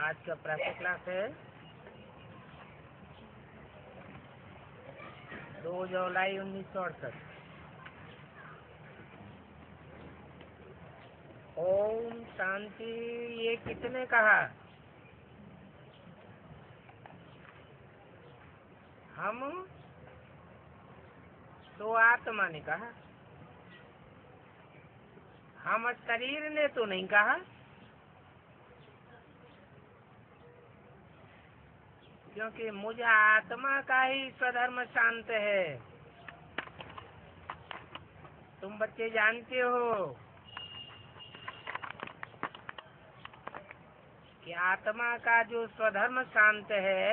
आज का प्रातः क्लास है 2 जुलाई 1968। ओम शांति। ये किसने कहा? हम तो आत्मा ने कहा, हम शरीर ने तो नहीं कहा। क्योंकि मुझे आत्मा का ही स्वधर्म शांत है। तुम बच्चे जानते हो कि आत्मा का जो स्वधर्म शांत है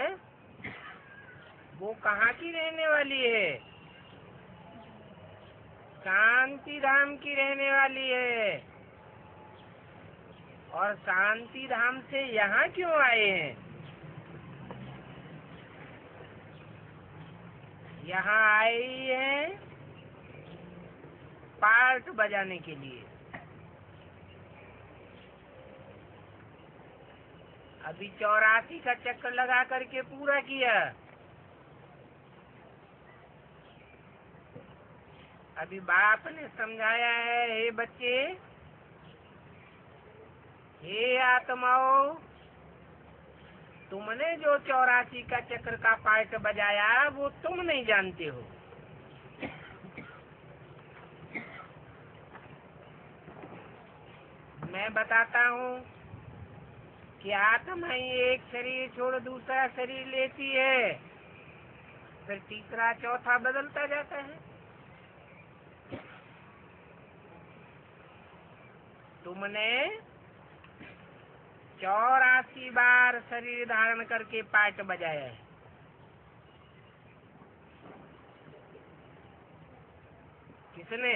वो कहाँ की रहने वाली है? शांति धाम की रहने वाली है। और शांति धाम से यहाँ क्यों आए हैं? यहाँ आए हैं पार्ट बजाने के लिए। अभी 84 का चक्कर लगा करके पूरा किया। अभी बाप ने समझाया है, हे बच्चे, हे आत्माओं, तुमने जो 84 का चक्र का पार्ट बजाया वो तुम नहीं जानते हो। मैं बताता हूँ कि आत्मा ही एक शरीर छोड़ दूसरा शरीर लेती है, फिर तीसरा चौथा बदलता जाता है। तुमने 84 बार शरीर धारण करके पार्ट बजाया है। किसने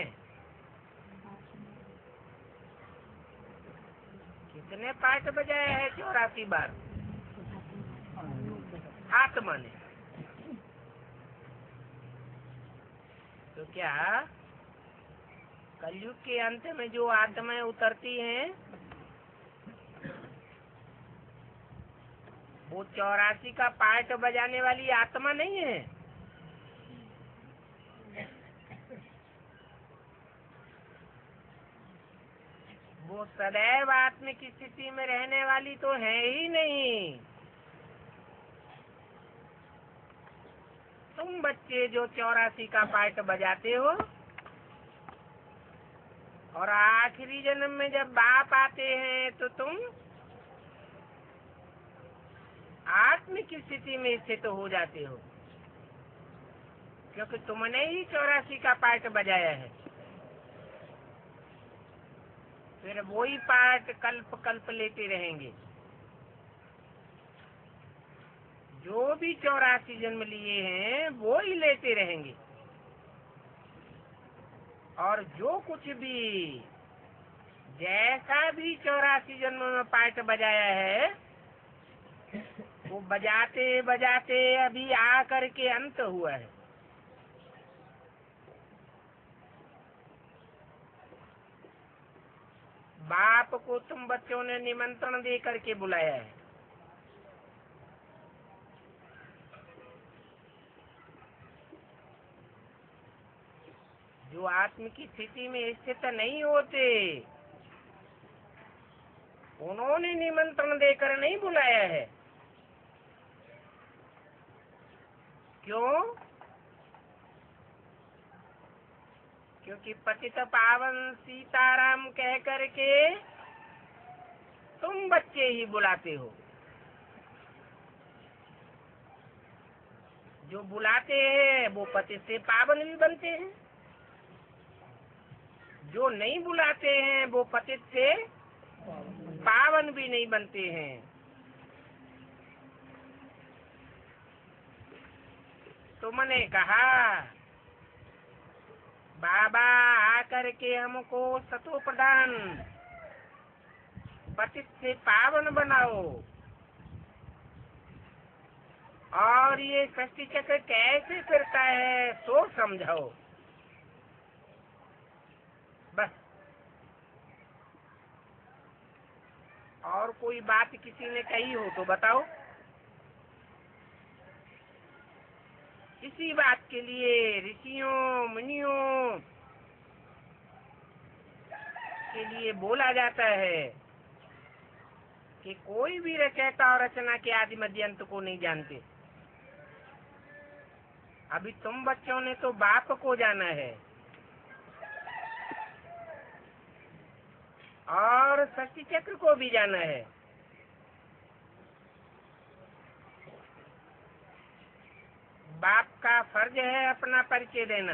कितने पार्ट बजाया है 84 बार? आत्मा ने। तो क्या कलयुग के अंत में जो आत्माएं उतरती हैं वो 84 का पार्ट बजाने वाली आत्मा नहीं है? वो सदैव आत्मा की स्थिति में रहने वाली तो है ही नहीं। तुम बच्चे जो 84 का पार्ट बजाते हो और आखिरी जन्म में जब बाप आते हैं तो तुम आत्म की स्थिति में स्थित हो जाते हो, क्योंकि तुमने ही 84 का पार्ट बजाया है। फिर वही पार्ट कल्प कल्प लेते रहेंगे। जो भी 84 जन्म लिए हैं वो ही लेते रहेंगे, और जो कुछ भी जैसा भी 84 जन्म में पार्ट बजाया है वो बजाते बजाते अभी आकर के अंत हुआ है। बाप को तुम बच्चों ने निमंत्रण दे करके बुलाया है। जो आत्म की स्थिति में स्थित नहीं होते उन्होंने निमंत्रण देकर नहीं बुलाया है। क्यों? क्योंकि पतित पावन सीताराम कह करके तुम बच्चे ही बुलाते हो। जो बुलाते हैं वो पतित से पावन भी बनते हैं, जो नहीं बुलाते हैं वो पतित से पावन भी नहीं बनते हैं। तुमने कहा बाबा आकर के हमको सतो प्रदान पतित से पावन बनाओ, और ये सृष्टि चक्र कैसे फिरता है तो समझाओ। बस और कोई बात किसी ने कही हो तो बताओ। इसी बात के लिए ऋषियों मुनियों के लिए बोला जाता है कि कोई भी रचयिता और रचना के आदि मध्य अंत को नहीं जानते। अभी तुम बच्चों ने तो बाप को जाना है और सृष्टि चक्र को भी जाना है। बाप का फर्ज है अपना परिचय देना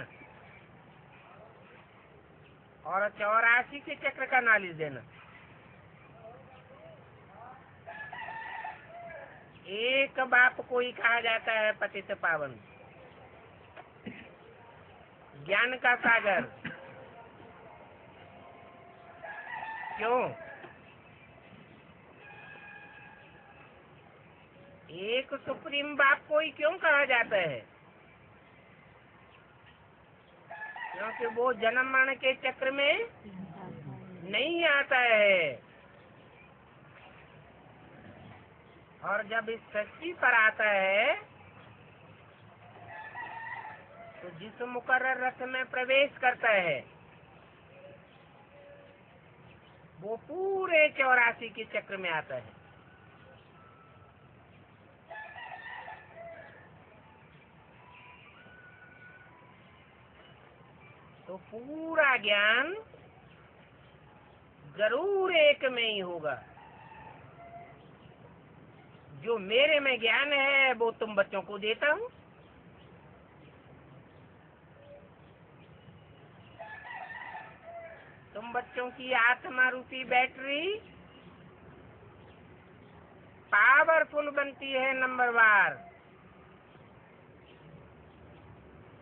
और 84 के चक्र का नॉलेज देना। एक बाप को ही कहा जाता है पतित पावन, ज्ञान का सागर। क्यों? एक सुप्रीम बाप को ही क्यों कहा जाता है? क्योंकि वो जन्म मरण के चक्र में नहीं आता है, और जब इस सृष्टि पर आता है तो जिस मुकर्रर रथ में प्रवेश करता है वो पूरे 84 के चक्र में आता है। तो पूरा ज्ञान जरूर एक में ही होगा। जो मेरे में ज्ञान है वो तुम बच्चों को देता हूं। तुम बच्चों की आत्मा रूपी बैटरी पावरफुल बनती है नंबरवार।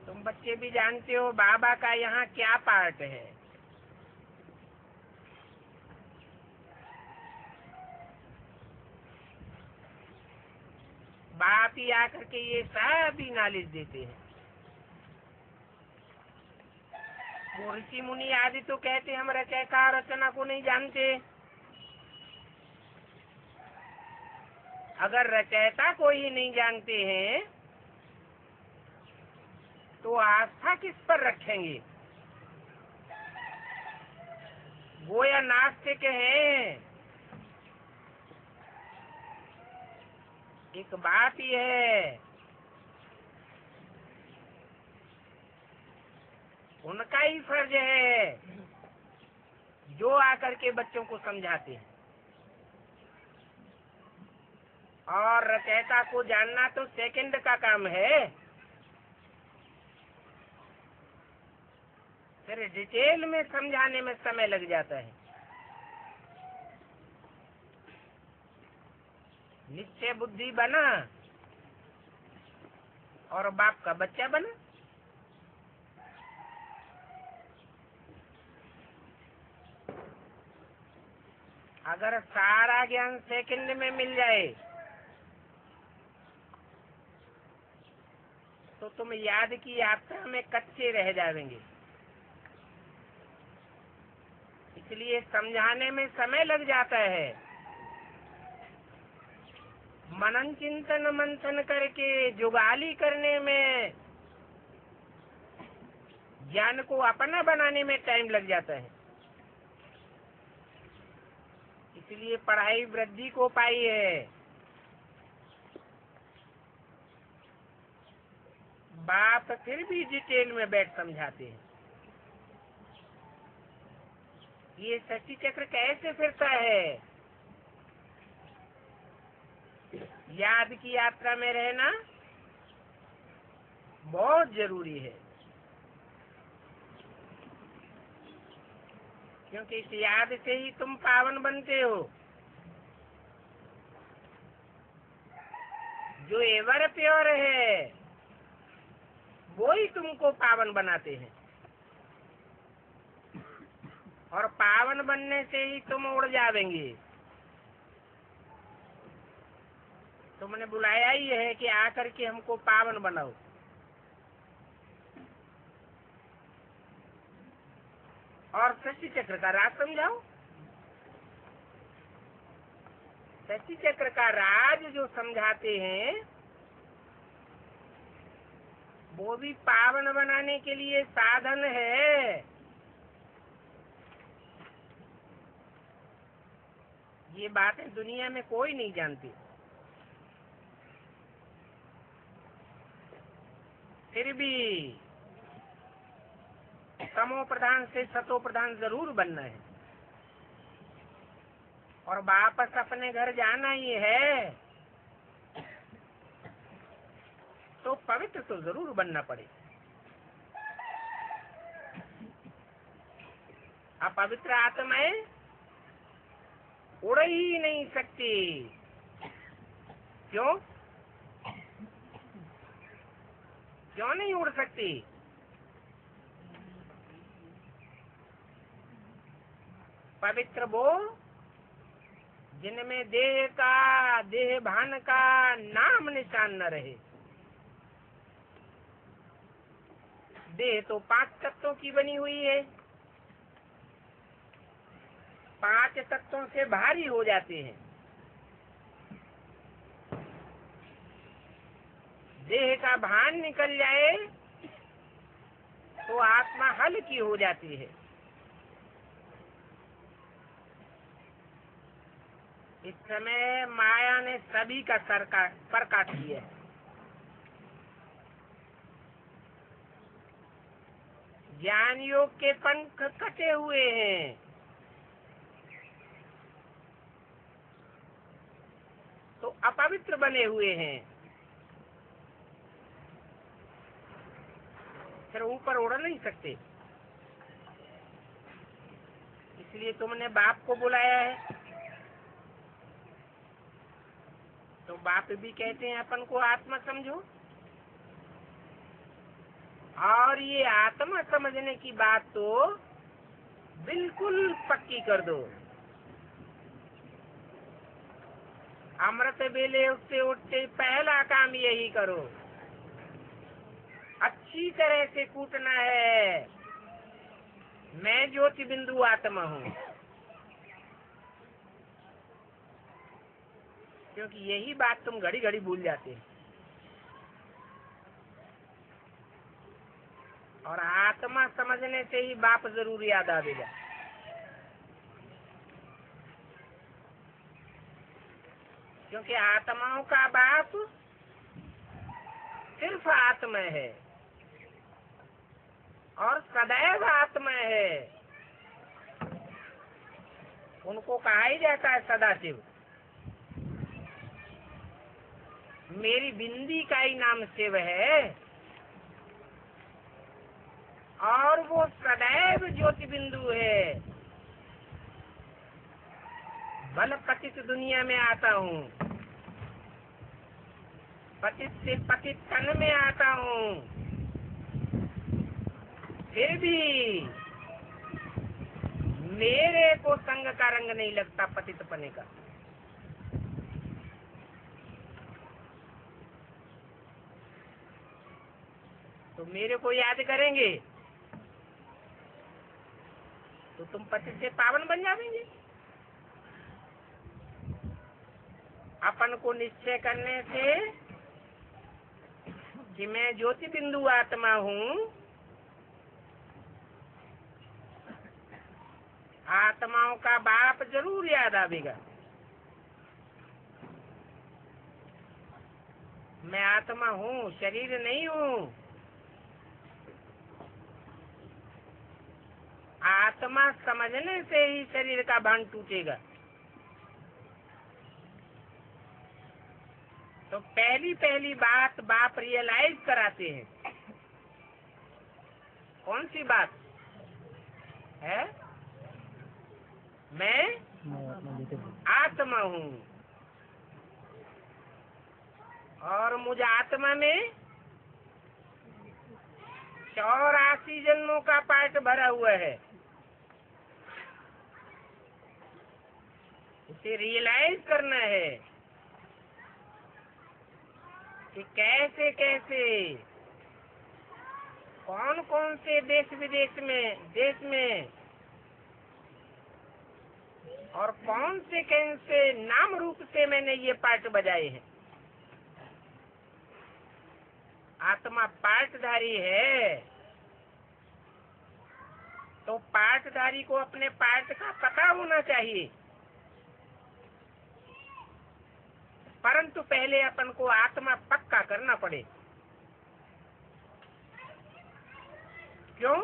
तुम बच्चे भी जानते हो बाबा का यहाँ क्या पार्ट है। बाप ही आकर के ये सब भी नॉलेज देते हैं। वो ऋषि मुनि आदि तो कहते हम रचयिता रचना को नहीं जानते। अगर रचयिता को ही नहीं जानते हैं तो आस्था किस पर रखेंगे? वो या नास्तिक हैं। एक बात ही है, उनका ही फर्ज है जो आकर के बच्चों को समझाते हैं। और रचयिता को जानना तो सेकंड का काम है। फिर डिटेल में समझाने में समय लग जाता है। निश्चय बुद्धि बना और बाप का बच्चा बना। अगर सारा ज्ञान सेकंड में मिल जाए तो तुम याद की यात्रा में कच्चे रह जाएंगे। इसलिए समझाने में समय लग जाता है। मनन चिंतन मंथन करके जुगाली करने में, ज्ञान को अपना बनाने में टाइम लग जाता है। इसलिए पढ़ाई वृद्धि को पाई है। बाप फिर भी डिटेल में बैठ समझाते हैं। ये शक्ति चक्र कैसे फिरता है? याद की यात्रा में रहना बहुत जरूरी है, क्योंकि इस याद से ही तुम पावन बनते हो। जो एवर प्योर है वो ही तुमको पावन बनाते हैं। और पावन बनने से ही तुम उड़ जावेंगे। तुमने बुलाया ही है कि आकर के हमको पावन बनाओ। और शक्ति चक्र का राज समझाओ। शक्ति चक्र का राज जो समझाते हैं वो भी पावन बनाने के लिए साधन है। ये बातें दुनिया में कोई नहीं जानती। फिर भी तमो प्रधान से सतो प्रधान जरूर बनना है और वापस अपने घर जाना ही है। तो पवित्र तो जरूर बनना पड़े। अपवित्र आत्माएं उड़ ही नहीं सकती। क्यों क्यों नहीं उड़ सकती? पवित्र वो जिनमें देह भान का नाम निशान न रहे। देह तो 5 तत्वों की बनी हुई है। 5 तत्वों से भारी हो जाते हैं। देह का भान निकल जाए तो आत्मा हल्की हो जाती है। इस समय माया ने सभी का सर काट दिया है। ज्ञान योग के पंख कटे हुए हैं। तो अपवित्र बने हुए हैं। फिर ऊपर उड़ नहीं सकते। इसलिए तुमने बाप को बुलाया है। तो बाप भी कहते हैं अपन को आत्मा समझो। और ये आत्मा समझने की बात तो बिल्कुल पक्की कर दो। अमृत बेले उठते उठते पहला काम यही करो, अच्छी तरह से कूटना है, मैं ज्योति बिंदु आत्मा हूँ। क्योंकि यही बात तुम घड़ी घड़ी भूल जाते हैं। और आत्मा समझने से ही बाप जरूर याद आवेगा। क्योंकि आत्माओं का बाप सिर्फ आत्मा है और सदैव आत्मा है। उनको कहा ही जाता है सदाशिव। मेरी बिंदी का ही नाम शिव है और वो सदैव ज्योति बिंदु है। बल पतित दुनिया में आता हूँ, पतित से पतित तन में आता हूँ, फिर भी मेरे को संग का रंग नहीं लगता पतित पने का। तो मेरे को याद करेंगे तो तुम पतित से पावन बन जाएंगे। अपन को निश्चय करने से कि मैं ज्योति बिंदु आत्मा हूँ, आत्माओं का बाप जरूर याद आवेगा। मैं आत्मा हूँ, शरीर नहीं हूँ। आत्मा समझने से ही शरीर का भान टूटेगा। तो पहली पहली बात बाप रियलाइज कराते हैं। कौन सी बात है? मैं आत्मा हूँ और मुझ आत्मा में 84 जन्मों का पाठ भरा हुआ है। इसे रियलाइज करना है कि कैसे कैसे कौन कौन से देश में और कौन से नाम रूप से मैंने ये पाठ बजाए हैं। आत्मा पाठधारी है तो पाठधारी को अपने पाठ का पता होना चाहिए। परंतु पहले अपन को आत्मा पक्का करना पड़े। क्यों?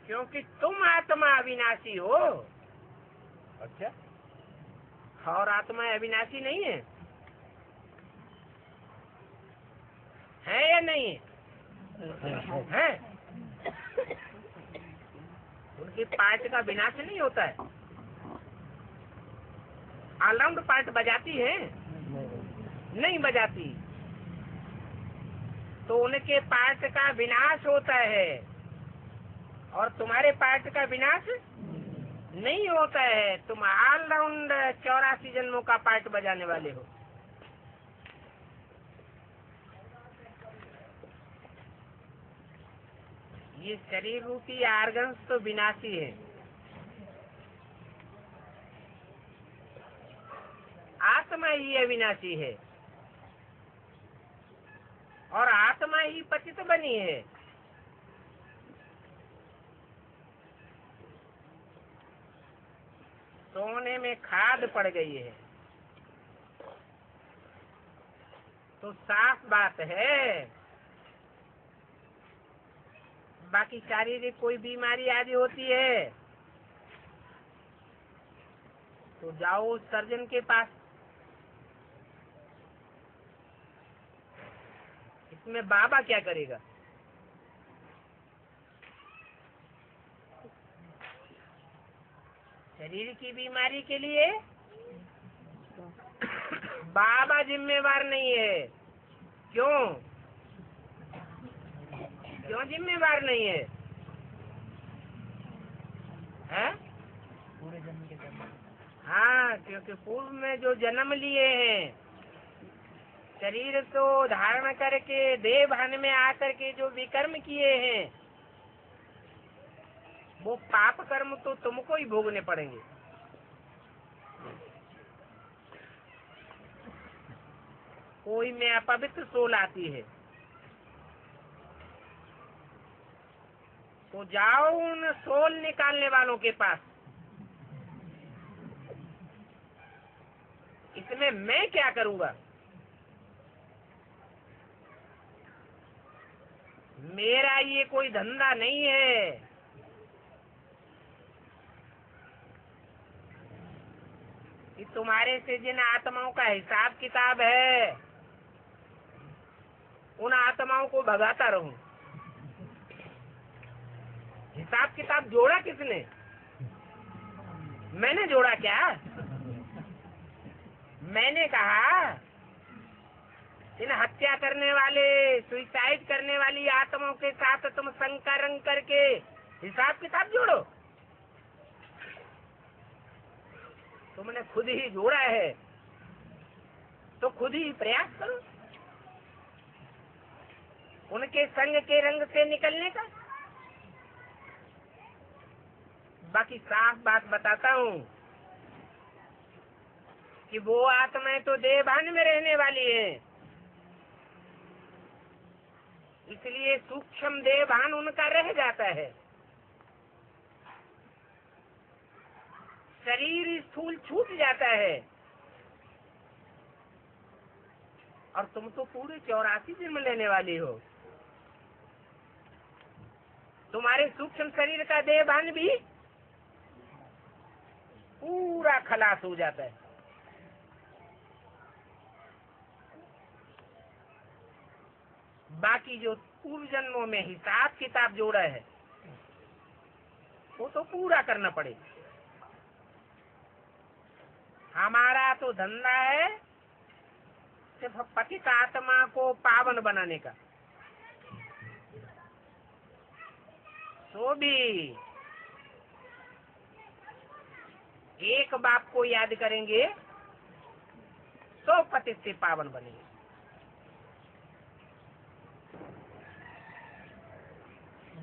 क्योंकि तुम आत्मा अविनाशी हो। अच्छा, और आत्मा अविनाशी नहीं है? है या नहीं है? उनके पार्ट का विनाश नहीं होता है। ऑलराउंड पार्ट बजाती है? नहीं बजाती। तो उनके पार्ट का विनाश होता है और तुम्हारे पार्ट का विनाश नहीं होता है। तुम ऑलराउंड 84 जन्मों का पार्ट बजाने वाले हो। ये शरीर रूपी आर्गन्स तो विनाशी है। आत्मा ही अविनाशी है और आत्मा ही पतित बनी है। सोने में खाद पड़ गई है। तो साफ बात है, बाकी शारीरिक कोई बीमारी आदि होती है तो जाओ सर्जन के पास। इसमें बाबा क्या करेगा? शरीर की बीमारी के लिए बाबा जिम्मेवार नहीं है। क्यों क्यों जिम्मेवार नहीं है? हैं? पूरे जन्म के जन्म। हाँ, क्योंकि पूर्व में जो जन्म लिए हैं, शरीर को धारण करके देह भान में आकर के जो विकर्म किए हैं, वो पाप कर्म तो तुमको ही भोगने पड़ेंगे। कोई में अपवित्र सोल आती है तो जाओ उन सोल निकालने वालों के पास। इसमें मैं क्या करूंगा? मेरा ये कोई धंधा नहीं है। कि तुम्हारे से जिन आत्माओं का हिसाब किताब है, उन आत्माओं को भगाता रहूं। हिसाब किताब जोड़ा किसने? मैंने जोड़ा क्या? मैंने कहा इन हत्या करने वाले, सुसाइड करने वाली आत्माओं के साथ तुम संकरण करके हिसाब किताब जोड़ो। तुमने खुद ही जोड़ा है तो खुद ही प्रयास करो उनके संग के रंग से निकलने का। बाकी साफ बात बताता हूँ कि वो आत्माएं तो देहभान में रहने वाली है, इसलिए सूक्ष्म देहभान उनका रह जाता है। शरीर स्थूल छूट जाता है। और तुम तो पूरे 84 जन्म लेने वाली हो। तुम्हारे सूक्ष्म शरीर का देहभान भी पूरा खलास हो जाता है। बाकी जो पूर्व जन्मों में हिसाब किताब जोड़ा है वो तो पूरा करना पड़ेगा। हमारा तो धंधा है सिर्फ पतित आत्मा को पावन बनाने का। तो भी एक बाप को याद करेंगे तो पतित से पावन बनेंगे।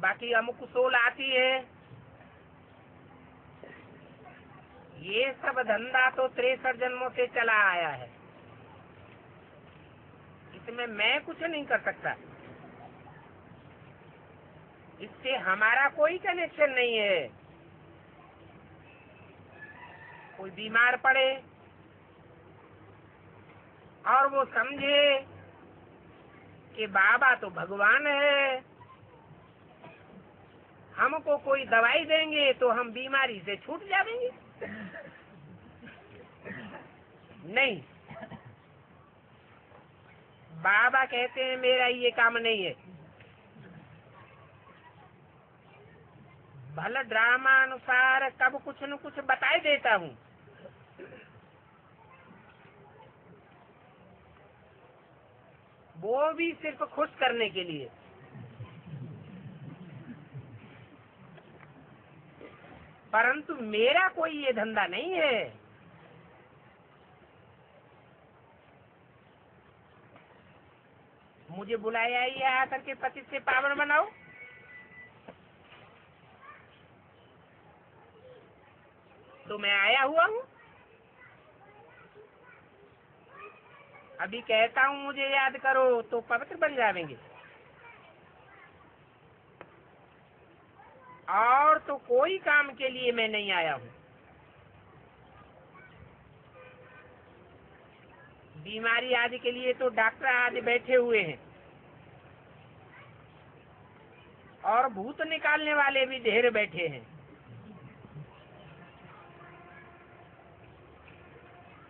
बाकी अमुक सोल आती है, ये सब धंधा तो 63 जन्मों से चला आया है। इसमें मैं कुछ नहीं कर सकता। इससे हमारा कोई कनेक्शन नहीं है। कोई बीमार पड़े और वो समझे कि बाबा तो भगवान है, हमको कोई दवाई देंगे तो हम बीमारी से छूट जाएंगे। नहीं, बाबा कहते हैं मेरा ये काम नहीं है। भला ड्रामा अनुसार कब कुछ न कुछ बताई देता हूँ, वो भी सिर्फ खुश करने के लिए। परंतु मेरा कोई ये धंधा नहीं है। मुझे बुलाया ही आकर के पति से पावन बनाओ। तो मैं आया हुआ हूँ। अभी कहता हूँ मुझे याद करो तो पवित्र बन जाएंगे, और तो कोई काम के लिए मैं नहीं आया हूँ। बीमारी आदि के लिए तो डॉक्टर आदि बैठे हुए हैं, और भूत निकालने वाले भी ढेर बैठे हैं।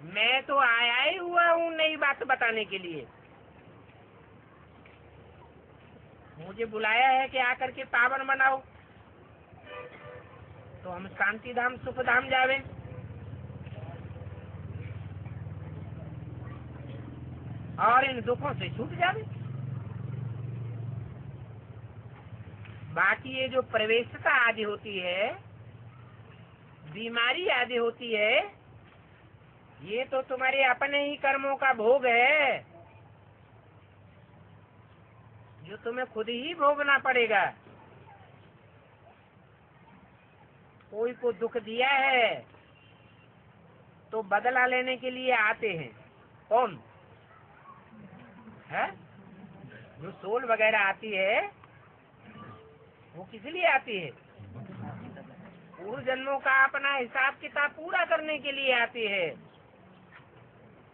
मैं तो आया ही हुआ हूँ नई बात बताने के लिए। मुझे बुलाया है कि आकर के पावन बनाओ, तो हम शांति धाम सुख धाम जावे। और इन दुखों से छूट जावे। बाकी ये जो प्रवेशता आदि होती है, बीमारी आदि होती है, ये तो तुम्हारे अपने ही कर्मों का भोग है, जो तुम्हें खुद ही भोगना पड़ेगा। कोई को दुख दिया है तो बदला लेने के लिए आते हैं। कौन है? जो सोल वगैरह आती है वो किस लिए आती है? पूर्व जन्मों का अपना हिसाब किताब पूरा करने के लिए आती है।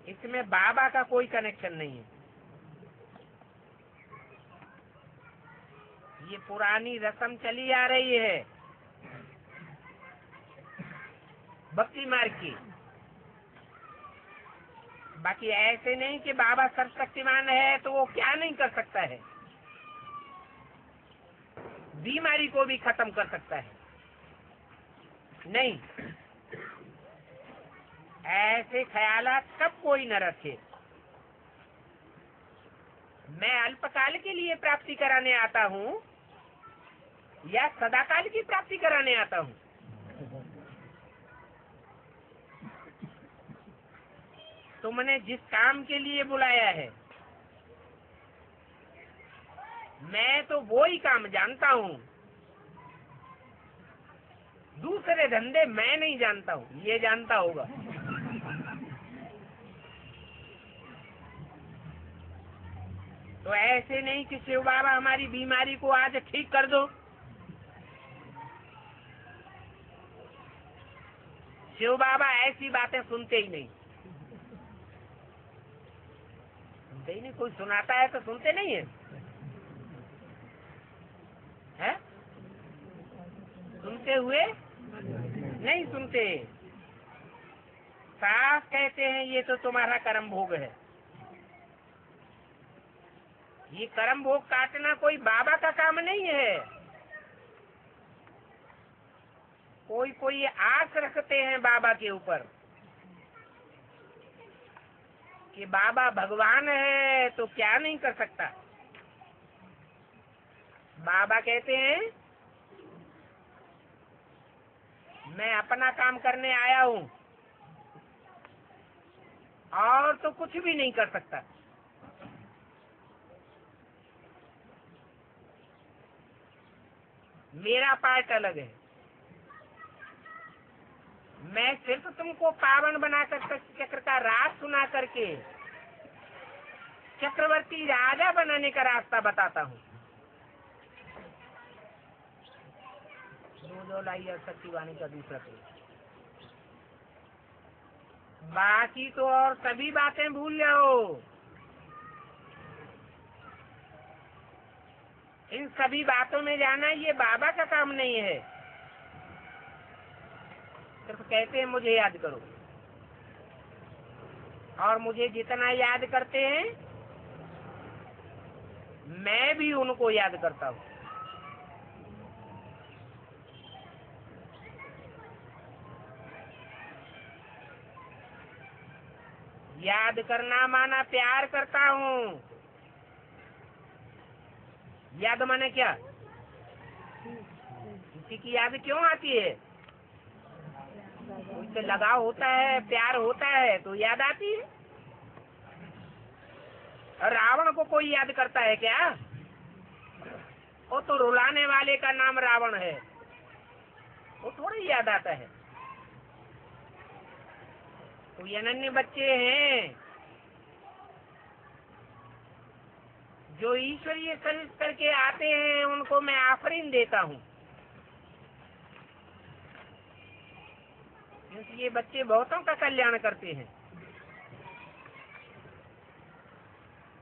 इसमें बाबा का कोई कनेक्शन नहीं है। ये पुरानी रस्म चली आ रही है भक्ति मार्ग की। बाकी ऐसे नहीं कि बाबा सर्वशक्तिमान है तो वो क्या नहीं कर सकता है, बीमारी को भी खत्म कर सकता है। नहीं, ऐसे ख्यालात कब कोई न रखे। मैं अल्पकाल के लिए प्राप्ति कराने आता हूँ या सदाकाल की प्राप्ति कराने आता हूँ? तुमने जिस काम के लिए बुलाया है, मैं तो वो ही काम जानता हूँ। दूसरे धंधे मैं नहीं जानता हूँ, ये जानता होगा। तो ऐसे नहीं कि शिव बाबा हमारी बीमारी को आज ठीक कर दो। शिव बाबा ऐसी बातें सुनते ही नहीं। सुनते ही नहीं। कोई सुनाता है तो सुनते नहीं है, है? सुनते हुए नहीं सुनते। साफ कहते हैं ये तो तुम्हारा कर्म भोग है। ये कर्म भोग काटना कोई बाबा का काम नहीं है। कोई आस रखते हैं बाबा के ऊपर कि बाबा भगवान है तो क्या नहीं कर सकता। बाबा कहते हैं मैं अपना काम करने आया हूँ और तो कुछ भी नहीं कर सकता। मेरा पार्ट अलग है। मैं सिर्फ तुमको पावन बनाकर चक्र का राज सुना करके चक्रवर्ती राजा बनाने का रास्ता बताता हूँ। दो लाइए सत्यवाणी का दूसरा पेज। बाकी तो और सभी बातें भूल जाओ। इन सभी बातों में जाना ये बाबा का काम नहीं है। सिर्फ कहते हैं मुझे याद करो, और मुझे जितना याद करते हैं मैं भी उनको याद करता हूँ। याद करना माना प्यार करता हूँ। याद माने क्या? किसी की याद क्यों आती है? उससे लगाव होता है, प्यार होता है तो याद आती है। और रावण को कोई याद करता है क्या? वो तो रुलाने वाले का नाम रावण है, वो थोड़ी याद आता है। कोई अनन्य बच्चे हैं जो ईश्वरीय सर्विस करके आते हैं उनको मैं आफरीन देता हूँ, क्योंकि ये बच्चे बहुतों का कल्याण करते हैं।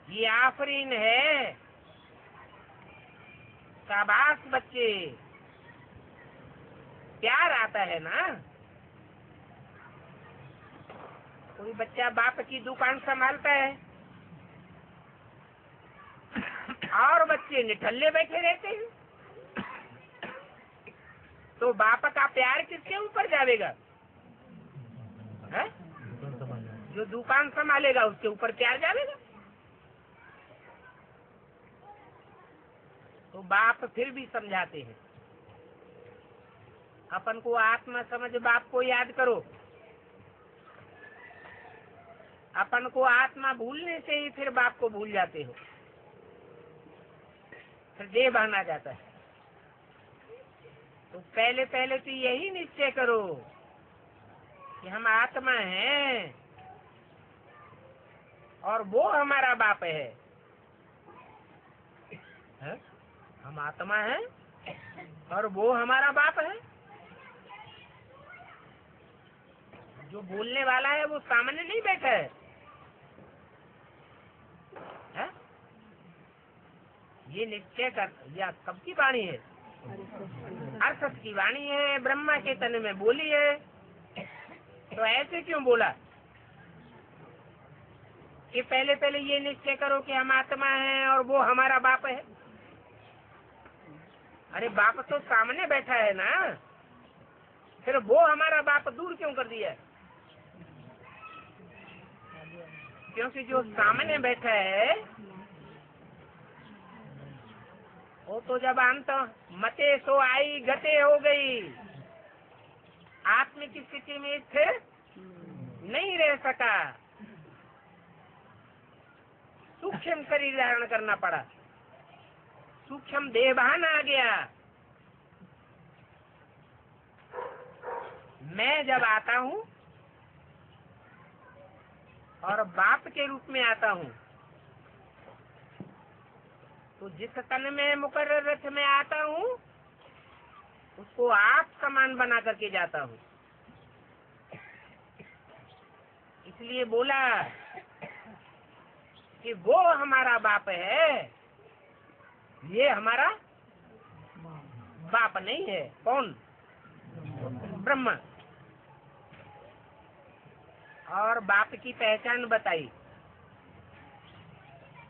ये आफरीन है, शाबाश बच्चे। प्यार आता है ना। कोई बच्चा बाप की दुकान संभालता है और बच्चे निठल्ले बैठे रहते हैं, तो बाप का प्यार किसके ऊपर जाएगा? है? जो दुकान संभालेगा उसके ऊपर प्यार जाएगा। तो बाप फिर भी समझाते हैं, अपन को आत्मा समझ बाप को याद करो। अपन को आत्मा भूलने से ही फिर बाप को भूल जाते हो, फिर देह बना जाता है। तो पहले पहले तो यही निश्चय करो कि हम आत्मा हैं और वो हमारा बाप है। हम आत्मा हैं और वो हमारा बाप है। जो बोलने वाला है वो सामने नहीं बैठा है, है? ये निश्चय कर, या कब की वाणी है? अर्थत की वाणी है, ब्रह्मा के तन में बोली है। तो ऐसे क्यों बोला कि पहले पहले ये निश्चय करो कि हम आत्मा हैं और वो हमारा बाप है? अरे बाप तो सामने बैठा है ना, फिर वो हमारा बाप दूर क्यों कर दिया? क्योंकि जो सामने बैठा है वो तो जब अंत मते सो आई गते हो गई, आत्मिक स्थिति में स्थिर नहीं रह सका, सूक्ष्म शरीर धारण करना पड़ा, सूक्ष्म देहभान आ गया। मैं जब आता हूँ और बाप के रूप में आता हूँ, तो जिस तन में मुकर्रर रथ में आता हूँ उसको आप समान बना करके जाता हूँ। इसलिए बोला कि वो हमारा बाप है, ये हमारा बाप नहीं है। कौन? ब्रह्मा। और बाप की पहचान बताई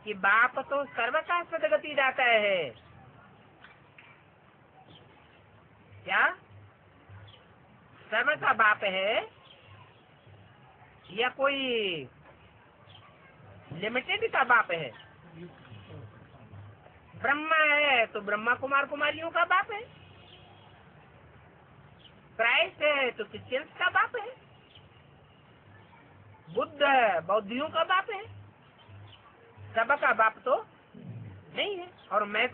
कि बाप तो सर्व का सदगति दाता है। क्या सर्व का बाप है या कोई लिमिटेड का बाप है? ब्रह्मा है तो ब्रह्मा कुमार कुमारियों का बाप है। क्राइस्ट है तो क्रिश्चियंस का बाप है। बुद्ध है बौद्धियों का बाप है। सबका बाप तो नहीं है। और मैं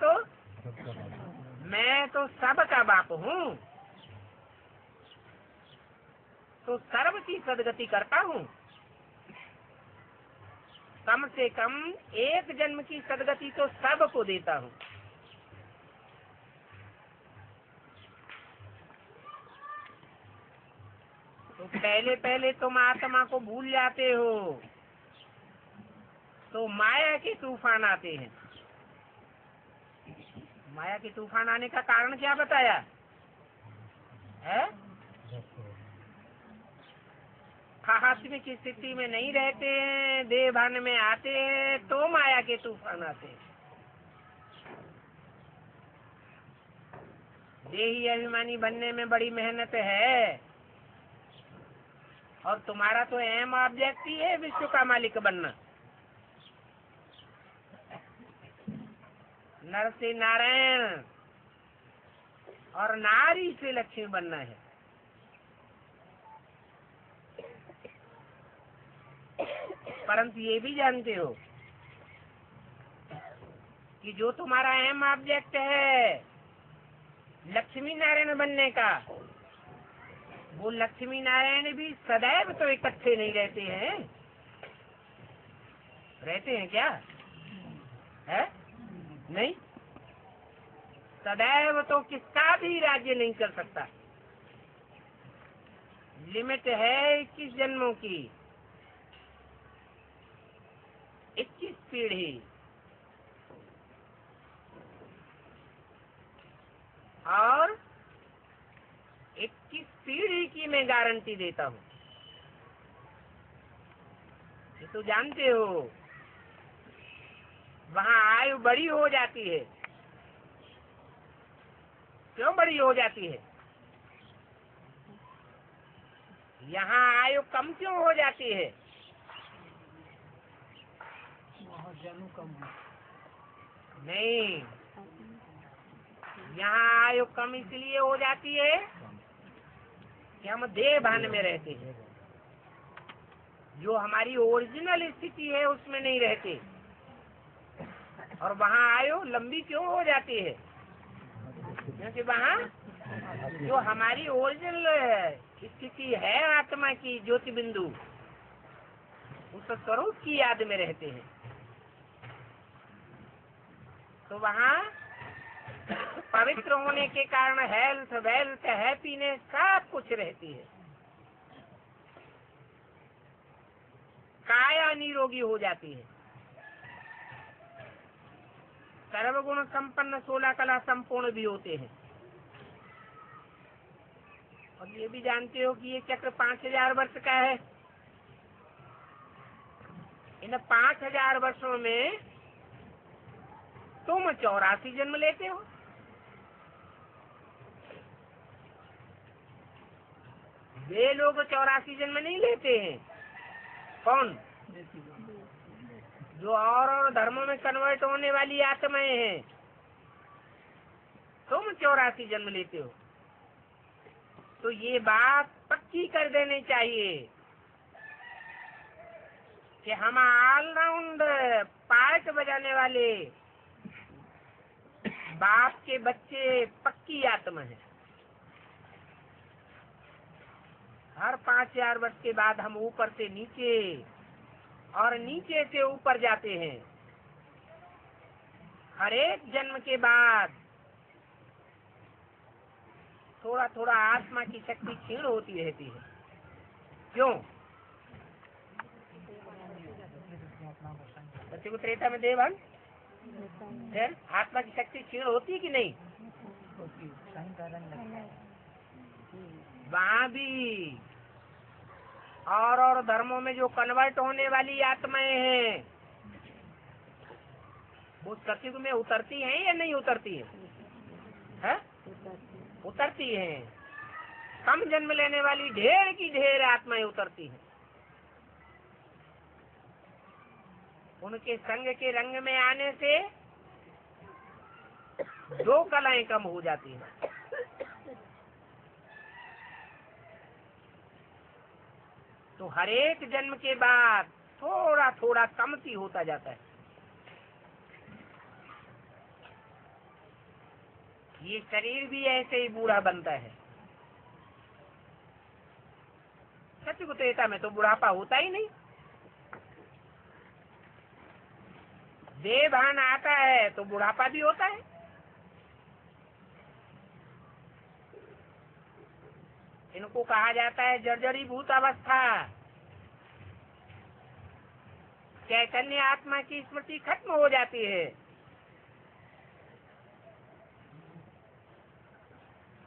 तो सबका बाप हूँ, तो सर्व की सदगति करता हूँ। कम से कम एक जन्म की सदगति तो सबको देता हूँ। तो पहले पहले तुम आत्मा को भूल जाते हो, तो माया के तूफान आते हैं। माया के तूफान आने का कारण क्या बताया है? आत्मिक स्थिति में नहीं रहते हैं, देह भान में आते हैं तो माया के तूफान आते हैं। देही अभिमानी बनने में बड़ी मेहनत है, और तुम्हारा तो एम ऑब्जेक्ट ही है विश्व का मालिक बनना। नर से नारायण और नारी से लक्ष्मी बनना है। परंतु ये भी जानते हो कि जो तुम्हारा एम ऑब्जेक्ट है लक्ष्मी नारायण बनने का, वो लक्ष्मी नारायण भी सदैव तो इकट्ठे नहीं रहते हैं। रहते हैं क्या? है? नहीं, सदैव तो किसका भी राज्य नहीं कर सकता। लिमिट है 21 जन्मों की, 21 पीढ़ी। और 21 पीढ़ी की मैं गारंटी देता हूँ। ये तो जानते हो, वहाँ आयु बड़ी हो जाती है। क्यों बड़ी हो जाती है? यहाँ आयु कम क्यों हो जाती है? जन्म कम है। नहीं, यहाँ आयु कम इसलिए हो जाती है कि हम देह भान में रहते हैं, जो हमारी ओरिजिनल स्थिति है उसमें नहीं रहते। और वहाँ आयु लंबी क्यों हो जाती है? क्योंकि वहाँ जो हमारी ओरिजिनल स्थिति है आत्मा की, ज्योति बिंदु, उस स्वरूप की याद में रहते हैं। तो वहाँ पवित्र होने के कारण हेल्थ, वेल्थ, हैप्पीनेस सब कुछ रहती है। काया निरोगी हो जाती है। सर्वगुण संपन्न, 16 कला संपूर्ण भी होते हैं। और ये भी जानते हो कि ये चक्र 5000 वर्ष का है। इन 5000 वर्षों में तुम 84 जन्म लेते हो। वे लोग 84 जन्म नहीं लेते हैं। कौन? जो और धर्मों में कन्वर्ट होने वाली आत्माएं हैं। तुम 84 जन्म लेते हो। तो ये बात पक्की कर देनी चाहिए कि हम ऑलराउंड पार्ट बजाने वाले बाप के बच्चे पक्की आत्मा है। हर 5000 वर्ष के बाद हम ऊपर से नीचे और नीचे से ऊपर जाते हैं। हर एक जन्म के बाद थोड़ा थोड़ा आत्मा की शक्ति क्षीण होती रहती है। क्यों? बच्चे को त्रेता में देवन, फिर आत्मा की शक्ति क्षीण होती कि नहीं? वहाँ भी और धर्मों में जो कन्वर्ट होने वाली आत्माएं हैं, वो सतयुग में उतरती हैं या नहीं उतरती है? उतरती हैं। कम जन्म लेने वाली ढेर की ढेर आत्माएं उतरती हैं। उनके संग के रंग में आने से 2 कलाएं कम हो जाती हैं। तो हर एक जन्म के बाद थोड़ा थोड़ा कमती होता जाता है। ये शरीर भी ऐसे ही बूढ़ा बनता है। सत्युग त्रेता में तो बुढ़ापा होता ही नहीं। देह भान आता है तो बुढ़ापा भी होता है। इनको कहा जाता है जर्जरीभूत अवस्था। चैतन्य आत्मा की स्मृति खत्म हो जाती है।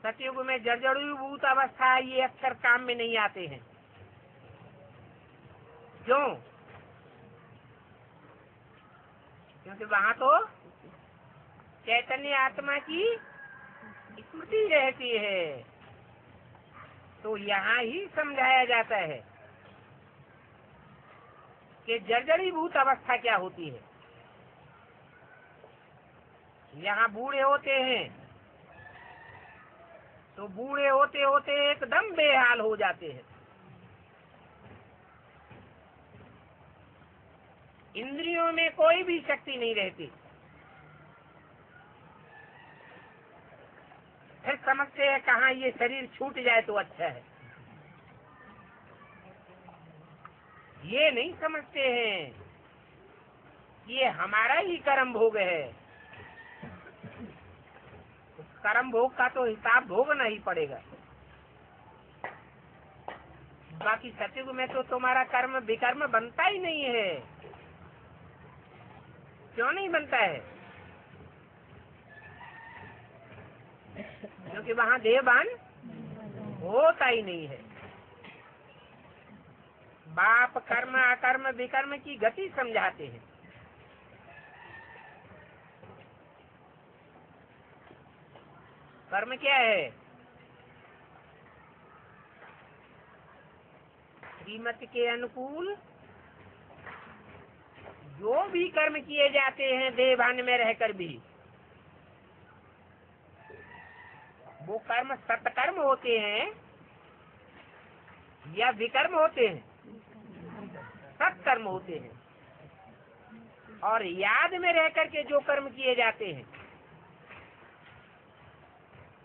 सतयुग में जर्जरीभूत अवस्था, ये अक्सर काम में नहीं आते हैं। क्यों? क्योंकि वहाँ तो चैतन्य आत्मा की स्मृति रहती है। तो यहाँ ही समझाया जाता है कि जर्जरीभूत अवस्था क्या होती है। यहाँ बूढ़े होते हैं तो बूढ़े होते होते एकदम बेहाल हो जाते हैं। इंद्रियों में कोई भी शक्ति नहीं रहती। फिर समझते हैं कहाँ ये शरीर छूट जाए तो अच्छा है। ये नहीं समझते हैं ये हमारा ही कर्म भोग है। कर्म भोग का तो हिसाब भोगना ही पड़ेगा। बाकी सतयुग में तो तुम्हारा कर्म विकर्म बनता ही नहीं है। क्यों नहीं बनता है? क्योंकि वहाँ देहभान होता ही नहीं है। बाप कर्म अकर्म विकर्म की गति समझाते हैं। कर्म क्या है? श्रीमत के अनुकूल जो भी कर्म किए जाते हैं देहभान में रहकर भी, वो कर्म सत्कर्म होते हैं या विकर्म होते हैं? सत्कर्म होते हैं। और याद में रहकर के जो कर्म किए जाते हैं,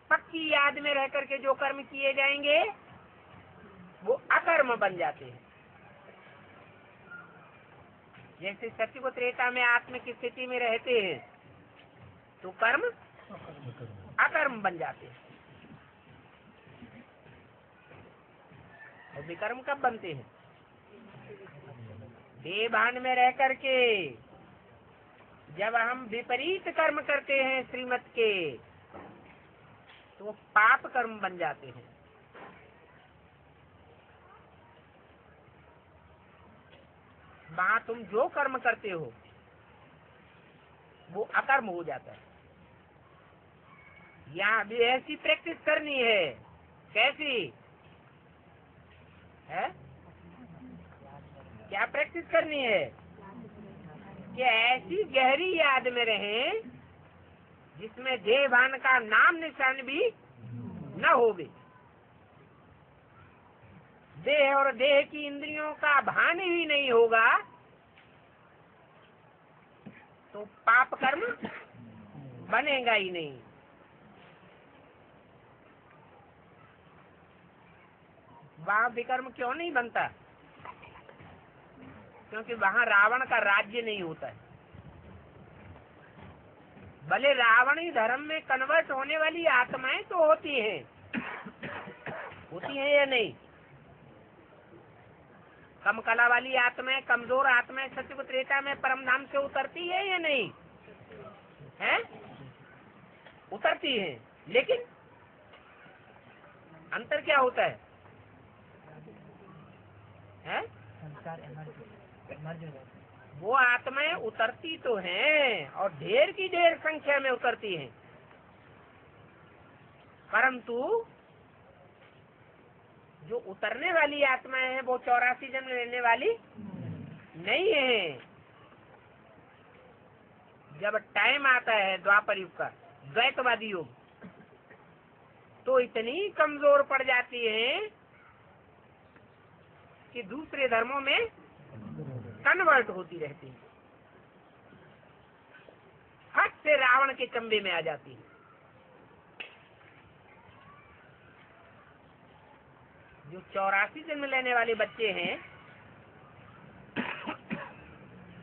पक्की याद में रहकर के जो कर्म किए जाएंगे वो अकर्म बन जाते हैं। जैसे सत्युग त्रेता में आत्म की स्थिति में रहते हैं तो कर्म अकर्म बन जाते हैं। और विकर्म कब बनते हैं? देहभान में रह करके जब हम विपरीत कर्म करते हैं श्रीमत के, तो पाप कर्म बन जाते हैं। वहाँ तुम जो कर्म करते हो वो अकर्म हो जाता है। यहाँ भी ऐसी प्रैक्टिस करनी है। कैसी है? क्या प्रैक्टिस करनी है? कि ऐसी गहरी याद में रहें जिसमें देहभान का नाम निशान भी न होवे। देह और देह की इंद्रियों का भान ही नहीं होगा तो पाप कर्म बनेगा ही नहीं। वहाँ विकर्म क्यों नहीं बनता? क्योंकि वहाँ रावण का राज्य नहीं होता है। भले रावणी धर्म में कन्वर्ट होने वाली आत्माएं तो होती हैं, होती हैं या नहीं? कम कला वाली आत्माएं, कमजोर आत्माएं सत्युग त्रेता में परम धाम से उतरती है या नहीं? है? उतरती हैं। लेकिन अंतर क्या होता है? हैं? वो आत्माएं उतरती तो हैं और ढेर की ढेर संख्या में उतरती हैं, परंतु जो उतरने वाली आत्माएं हैं वो 84 जन्म लेने वाली नहीं है। जब टाइम आता है द्वापर युग का, द्वैतवादी युग, तो इतनी कमजोर पड़ जाती है कि दूसरे धर्मों में कन्वर्ट होती रहती है, हट से रावण के चंबे में आ जाती है। जो 84 जन्म लेने वाले बच्चे हैं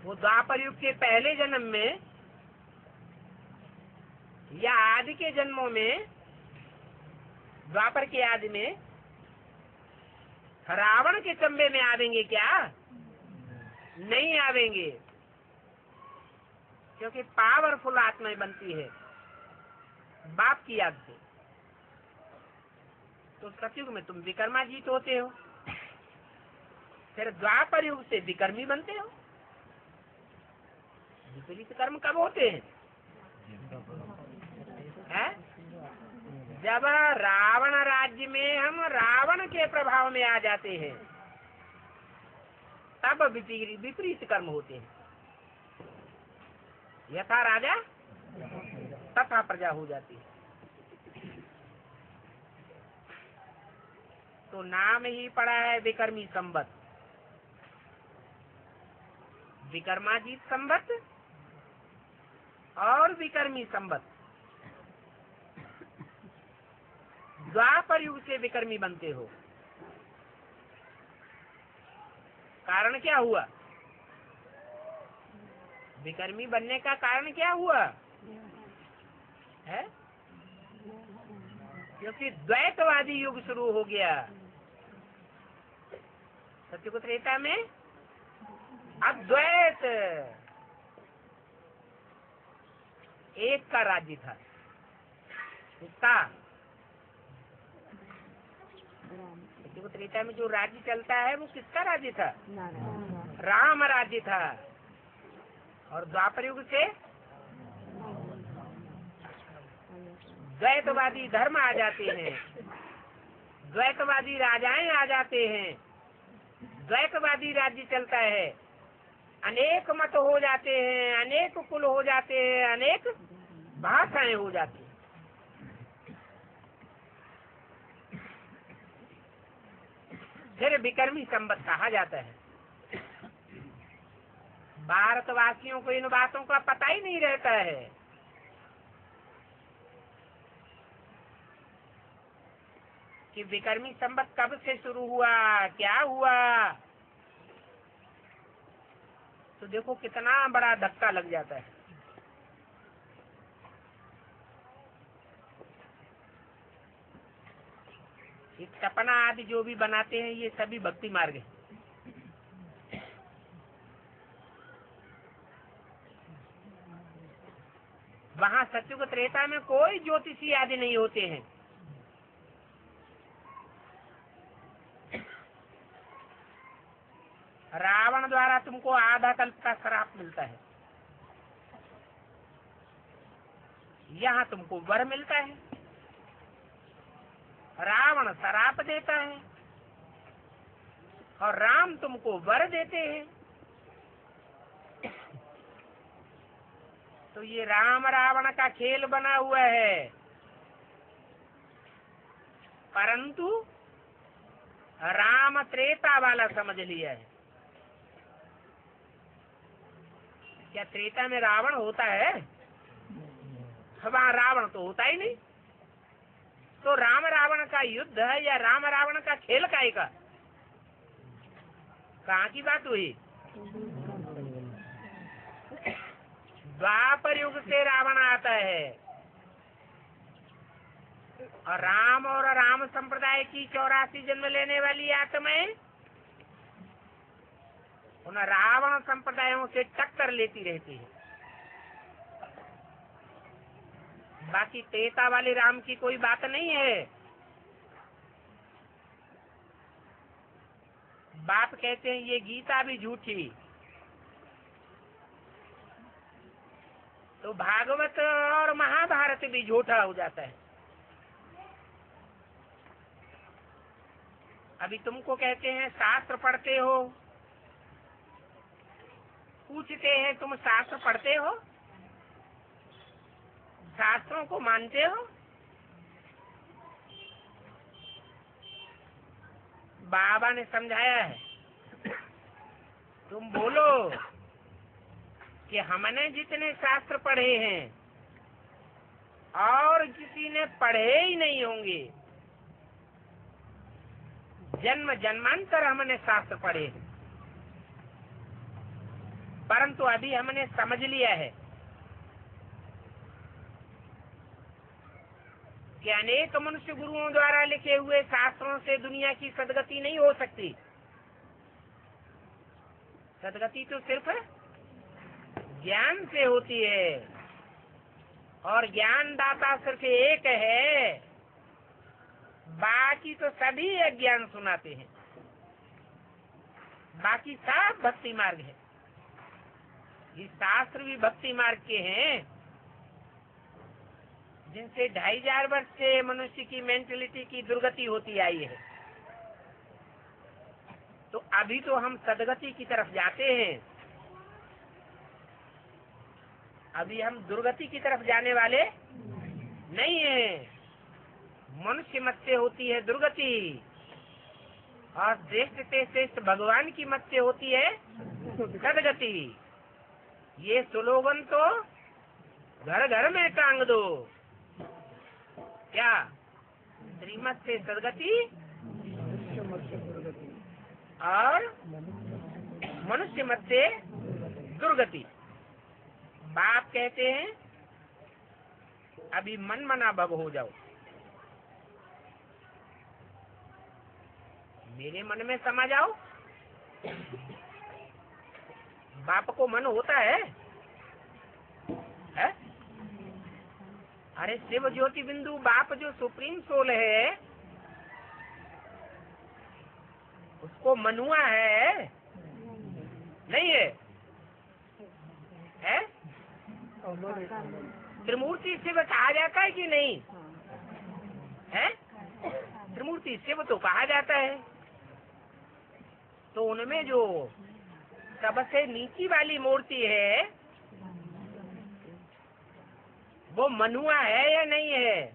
वो द्वापर युग के पहले जन्म में या आदि के जन्मों में, द्वापर के आदि में रावण के चंबे में आवेंगे क्या? नहीं आवेंगे, क्योंकि पावरफुल आत्माएं बनती है बाप की याद से। तो सतयुग में तुम विकर्माजीत होते हो, फिर द्वापर युग से विकर्मी बनते हो। विपरीत कर्म कब होते हैं? जब रावण राज्य में हम रावण के प्रभाव में आ जाते हैं तब विपरीत कर्म होते हैं। यथा राजा तथा प्रजा हो जाती है। तो नाम ही पड़ा है विकर्मी संवत, विकर्माजीत संवत और विकर्मी संवत। द्वापर युग से विकर्मी बनते हो। कारण क्या हुआ? विकर्मी बनने का कारण क्या हुआ है? क्योंकि द्वैतवादी युग शुरू हो गया। सत्युग त्रेता में अद्वैत, एक का राज्य था। किसका? सत्युग त्रेता में जो राज्य चलता है वो किसका राज्य था? राम राज्य था। और द्वापर युग से द्वैतवादी धर्म आ जाते हैं, द्वैतवादी राजाएं आ जाते हैं, द्वैतवादी राज्य चलता है, अनेक मत हो जाते हैं, अनेक कुल हो जाते हैं, अनेक भाषाएं हो जाती हैं। फिर विक्रमी संवत कहा जाता है। भारतवासियों को इन बातों का पता ही नहीं रहता है। कि विक्रमी संवत कब से शुरू हुआ, क्या हुआ। तो देखो कितना बड़ा धक्का लग जाता है। ये सपना आदि जो भी बनाते हैं ये सभी भक्ति मार्ग है। वहाँ सत्युग त्रेता में कोई ज्योतिषी आदि नहीं होते हैं। रावण द्वारा तुमको आधा कल्प का श्राप मिलता है, यहाँ तुमको वर मिलता है। रावण श्राप देता है और राम तुमको वर देते हैं। तो ये राम रावण का खेल बना हुआ है। परंतु राम त्रेता वाला समझ लिया है। क्या त्रेता में रावण होता है? वहाँ रावण तो होता ही नहीं। तो राम रावण का युद्ध है या राम रावण का खेल काय का? कहाँ की बात हुई? द्वापर युग से रावण आता है और राम संप्रदाय की 84 जन्म लेने वाली आत्माएं उन रावण संप्रदायों से टक्कर लेती रहती है। बाकी त्रेता वाले राम की कोई बात नहीं है। बाप कहते हैं ये गीता भी झूठी, तो भागवत और महाभारत भी झूठा हो जाता है। अभी तुमको कहते हैं शास्त्र पढ़ते हो, पूछते हैं तुम शास्त्र पढ़ते हो, शास्त्रों को मानते हो? बाबा ने समझाया है। तुम बोलो कि हमने जितने शास्त्र पढ़े हैं और किसी ने पढ़े ही नहीं होंगे। जन्म जन्मांतर हमने शास्त्र पढ़े हैं, परंतु अभी हमने समझ लिया है कि अनेक मनुष्य गुरुओं द्वारा लिखे हुए शास्त्रों से दुनिया की सदगति नहीं हो सकती। सदगति तो सिर्फ ज्ञान से होती है और ज्ञानदाता सिर्फ एक है, बाकी तो सभी अज्ञान सुनाते हैं। बाकी सब भक्ति मार्ग है। ये शास्त्र भी भक्ति मार्ग के हैं, जिनसे 2500 वर्ष से मनुष्य की मेंटलिटी की दुर्गति होती आई है। तो अभी तो हम सदगति की तरफ जाते हैं, अभी हम दुर्गति की तरफ जाने वाले नहीं हैं। मनुष्य मत से होती है दुर्गति और श्रेष्ठ से श्रेष्ठ भगवान की मत से होती है सदगति। ये स्लोगन तो घर घर में टांग दो। क्या? श्रीमत से सदगति और मनुष्य मत से दुर्गति। बाप कहते हैं अभी मन मना भव हो जाओ। मेरे मन में समा जाओ। बाप को मन होता है? अरे शिव ज्योति बिंदु बाप जो सुप्रीम सोल है, उसको मनुआ है? नहीं है? है? त्रिमूर्ति शिव कहा जाता है कि नहीं है? त्रिमूर्ति शिव तो कहा जाता है। तो उनमें जो सबसे नीची वाली मूर्ति है वो मनुआ है या नहीं है?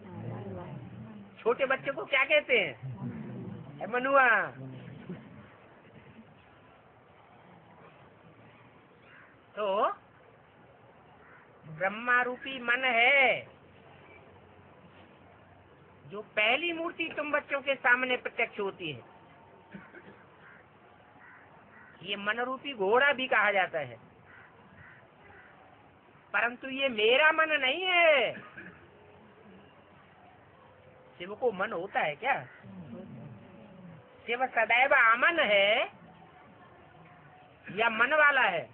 छोटे बच्चे को क्या कहते हैं? है मनुआ। तो ब्रह्मा रूपी मन है जो पहली मूर्ति तुम बच्चों के सामने प्रत्यक्ष होती है। ये मन रूपी घोड़ा भी कहा जाता है, परंतु ये मेरा मन नहीं है। शिव को मन होता है क्या? शिव सदैव अमन है या मन वाला है?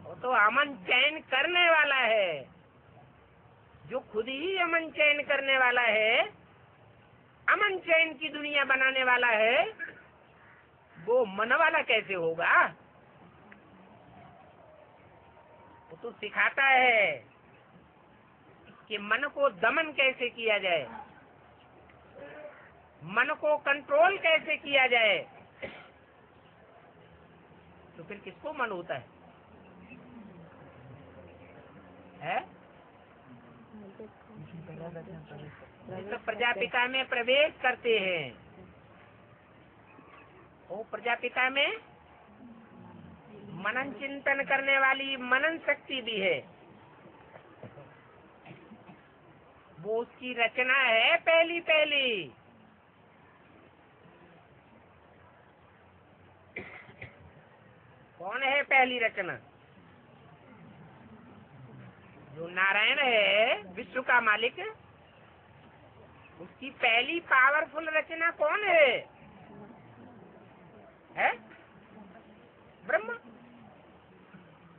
वो तो अमन चयन करने वाला है। जो खुद ही अमन चयन करने वाला है, अमन चयन की दुनिया बनाने वाला है, वो मन वाला कैसे होगा? वो तो सिखाता है कि मन को दमन कैसे किया जाए, मन को कंट्रोल कैसे किया जाए। तो फिर किसको मन होता है? तो प्रजापिता में प्रवेश करते हैं। वो प्रजापिता में मनन चिंतन करने वाली मनन शक्ति भी है। वो उसकी रचना है पहली पहली। कौन है पहली रचना? जो नारायण है, विश्व का मालिक, उसकी पहली पावरफुल रचना कौन है? ब्रह्मा।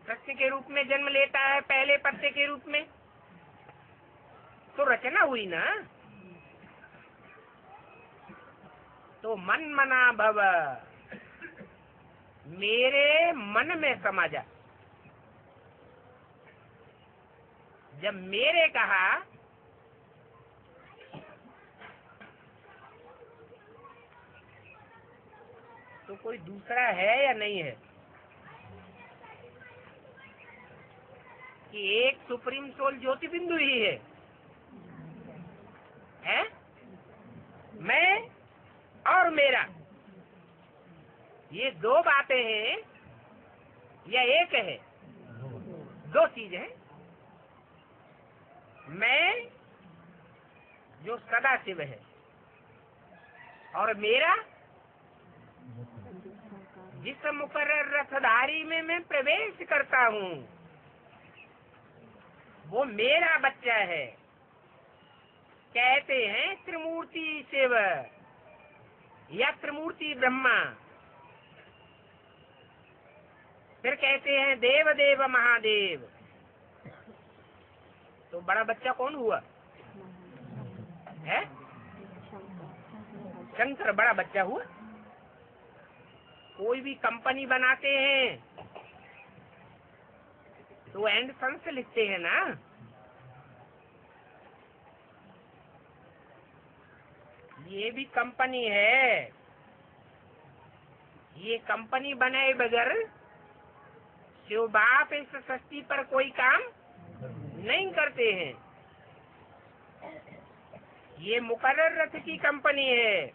प्रश्न के रूप में जन्म लेता है पहले पत्ते के रूप में, तो रचना हुई ना। तो मन मना भव, मेरे मन में समा जा। जब मेरे कहा तो कोई दूसरा है या नहीं है? कि एक सुप्रीम सोल ज्योति बिंदु ही है? मैं और मेरा, ये दो बातें हैं या एक है? दो चीजें हैं। मैं जो सदा शिव है और मेरा जिस मुकर्रर रथधारी में मैं प्रवेश करता हूँ वो मेरा बच्चा है। कहते हैं त्रिमूर्ति शिव या त्रिमूर्ति ब्रह्मा, फिर कहते हैं देव देव महादेव। तो बड़ा बच्चा कौन हुआ? है शंकर बड़ा बच्चा हुआ। कोई भी कंपनी बनाते हैं तो एंड सन्स लिखते हैं ना। ये भी कंपनी है। ये कंपनी बनाए बगैर शिव बाप इस सृष्टि पर कोई काम नहीं करते हैं। ये मुकर्रर रथ की कंपनी है।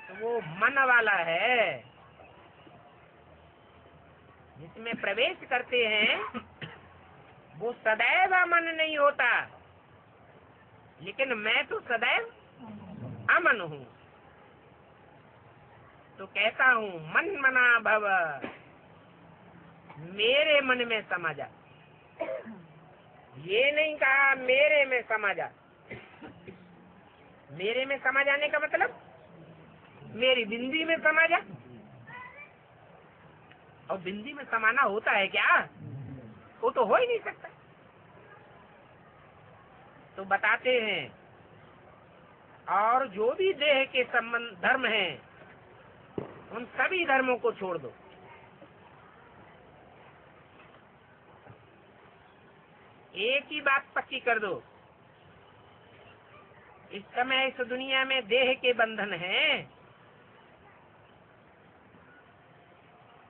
तो वो मन वाला है जिसमें प्रवेश करते हैं। वो सदैव अमन नहीं होता, लेकिन मैं तो सदैव अमन हूँ। तो कहता हूँ मन मना भव, मेरे मन में समा जा। ये नहीं कहा मेरे में समा जा, मेरे में समा जाने का मतलब मेरी बिंदी में समा जा। और बिंदी में समाना होता है क्या? वो तो हो ही नहीं सकता। तो बताते हैं, और जो भी देह के संबंध धर्म हैं, उन सभी धर्मों को छोड़ दो। एक ही बात पक्की कर दो, इस समय इस दुनिया में देह के बंधन हैं।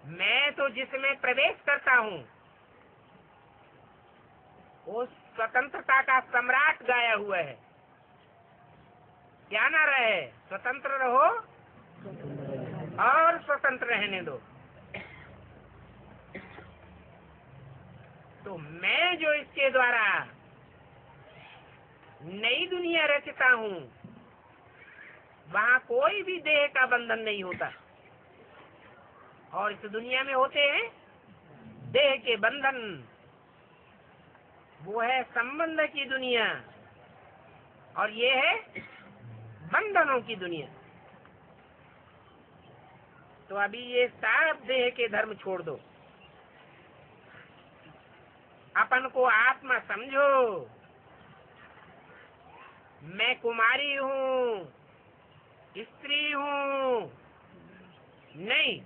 मैं तो जिसमें प्रवेश करता हूँ वो स्वतंत्रता का सम्राट गाया हुआ है। क्या ना रहे, स्वतंत्र रहो और स्वतंत्र रहने दो। तो मैं जो इसके द्वारा नई दुनिया रचता हूँ, वहाँ कोई भी देह का बंधन नहीं होता। और इस दुनिया में होते हैं देह के बंधन। वो है संबंध की दुनिया और ये है बंधनों की दुनिया। तो अभी ये सब देह के धर्म छोड़ दो, अपन को आत्मा समझो। मैं कुमारी हूँ, स्त्री हूँ, नहीं,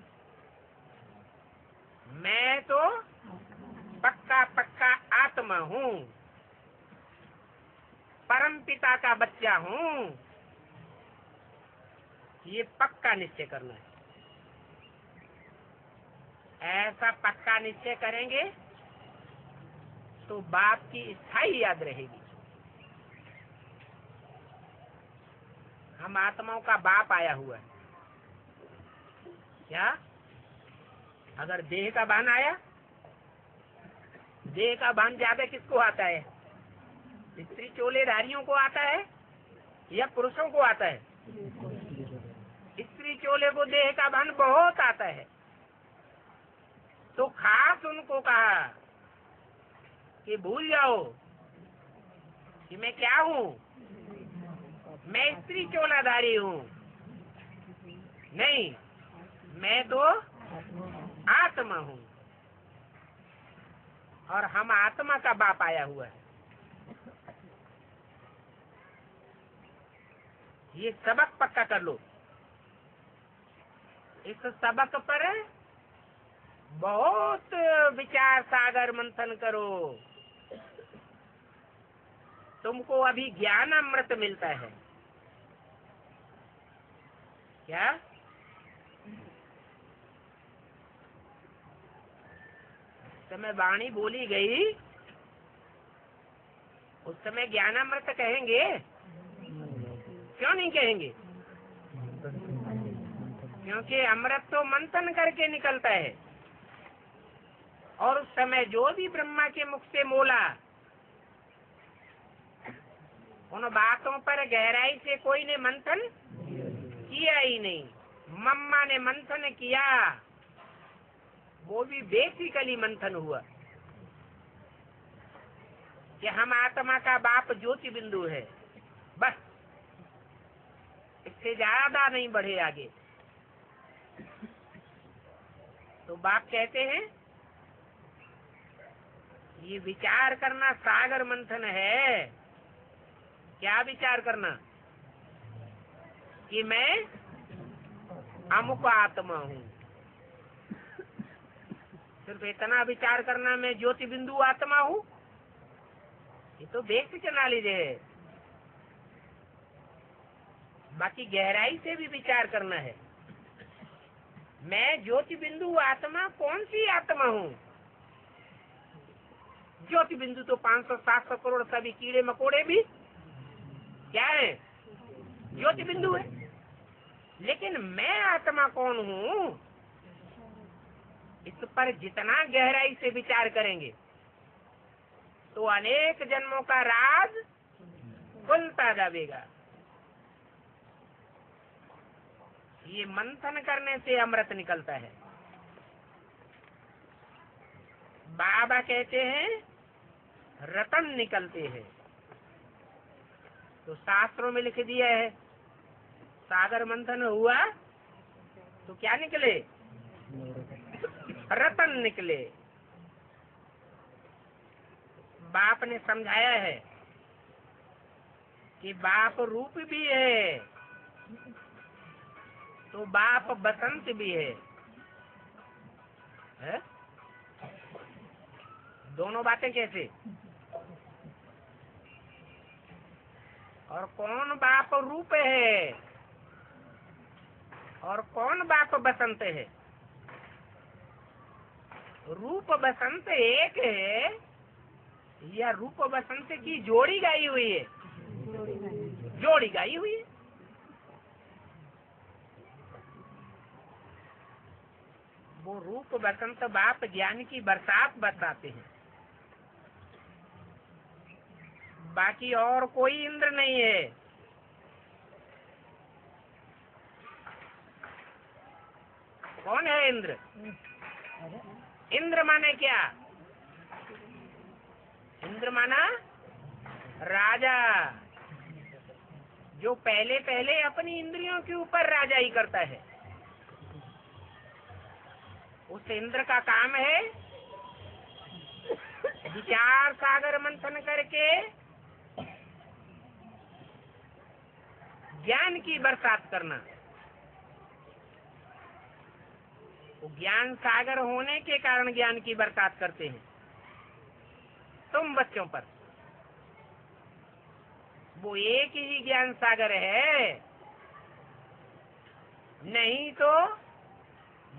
मैं तो पक्का पक्का आत्मा हूँ, परम पिता का बच्चा हूँ। ये पक्का निश्चय करना है। ऐसा पक्का निश्चय करेंगे तो बाप की स्थायी याद रहेगी। हम आत्माओं का बाप आया हुआ है। क्या? अगर देह का भान आया, देह का भान ज्यादा किसको आता है? स्त्री चोलेधारियों को आता है या पुरुषों को आता है? स्त्री चोले को देह का भान बहुत आता है। तो खास उनको कहा कि भूल जाओ कि मैं क्या हूँ। मैं स्त्री चोलाधारी हूँ, नहीं, मैं तो आत्मा हूँ। और हम आत्मा का बाप आया हुआ है। ये सबक पक्का कर लो। इस सबक पर बहुत विचार सागर मंथन करो। तुमको अभी ज्ञान अमृत मिलता है। क्या? समय वाणी बोली गई, उस समय ज्ञानामृत कहेंगे? क्यों नहीं कहेंगे? क्योंकि अमृत तो मंथन करके निकलता है। और उस समय जो भी ब्रह्मा के मुख से बोला, उन बातों पर गहराई से कोई ने मंथन किया ही नहीं। मम्मा ने मंथन किया, वो भी बेसिकली मंथन हुआ कि हम आत्मा का बाप ज्योति बिंदु है, बस, इससे ज्यादा नहीं बढ़े आगे। तो बाप कहते हैं ये विचार करना सागर मंथन है। क्या विचार करना? कि मैं अमुक आत्मा हूँ। सिर्फ इतना विचार करना मैं ज्योति बिंदु आत्मा हूँ, ये तो बेसिक नॉलेज है। बाकी गहराई से भी विचार करना है। मैं ज्योति बिंदु आत्मा कौन सी आत्मा हूँ? ज्योति बिंदु तो 500-700 करोड़ सभी कीड़े मकोड़े भी क्या है? ज्योति बिंदु है। लेकिन मैं आत्मा कौन हूँ, इस पर जितना गहराई से विचार करेंगे तो अनेक जन्मों का राज खुलता जाएगा। ये मंथन करने से अमृत निकलता है। बाबा कहते हैं रतन निकलते हैं। तो शास्त्रों में लिख दिया है, सागर मंथन हुआ तो क्या निकले? रतन निकले। बाप ने समझाया है कि बाप रूप भी है तो बाप बसंत भी है? दोनों बातें कैसे? और कौन बाप रूप है और कौन बाप बसंत है? रूप बसंत एक है या रूप बसंत की जोड़ी गाई हुई है? जोड़ी गाई हुई है। वो रूप बसंत बाप ज्ञान की बरसात बरसाते हैं, बाकी और कोई इंद्र नहीं है। कौन है इंद्र? इंद्र माने क्या? इंद्र माना राजा, जो पहले पहले अपनी इंद्रियों के ऊपर राजाई करता है। उस इंद्र का काम है विचार सागर मंथन करके ज्ञान की बरसात करना। वो ज्ञान सागर होने के कारण ज्ञान की बरसात करते हैं तुम बच्चों पर। वो एक ही ज्ञान सागर है, नहीं तो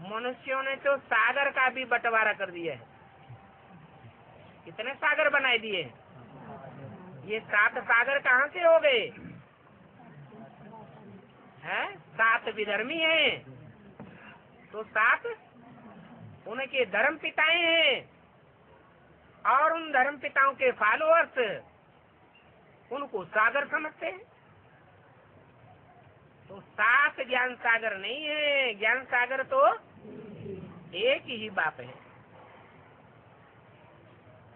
मनुष्यों ने तो सागर का भी बंटवारा कर दिया है। कितने सागर बनाए दिए? ये 7 सागर कहाँ से हो गए? हैं? 7 विधर्मी हैं तो 7 उनके धर्म पिताएं हैं और उन धर्म पिताओं के फॉलोअर्स उनको सागर समझते हैं। तो 7 ज्ञान सागर नहीं है, ज्ञान सागर तो एक ही बाप है।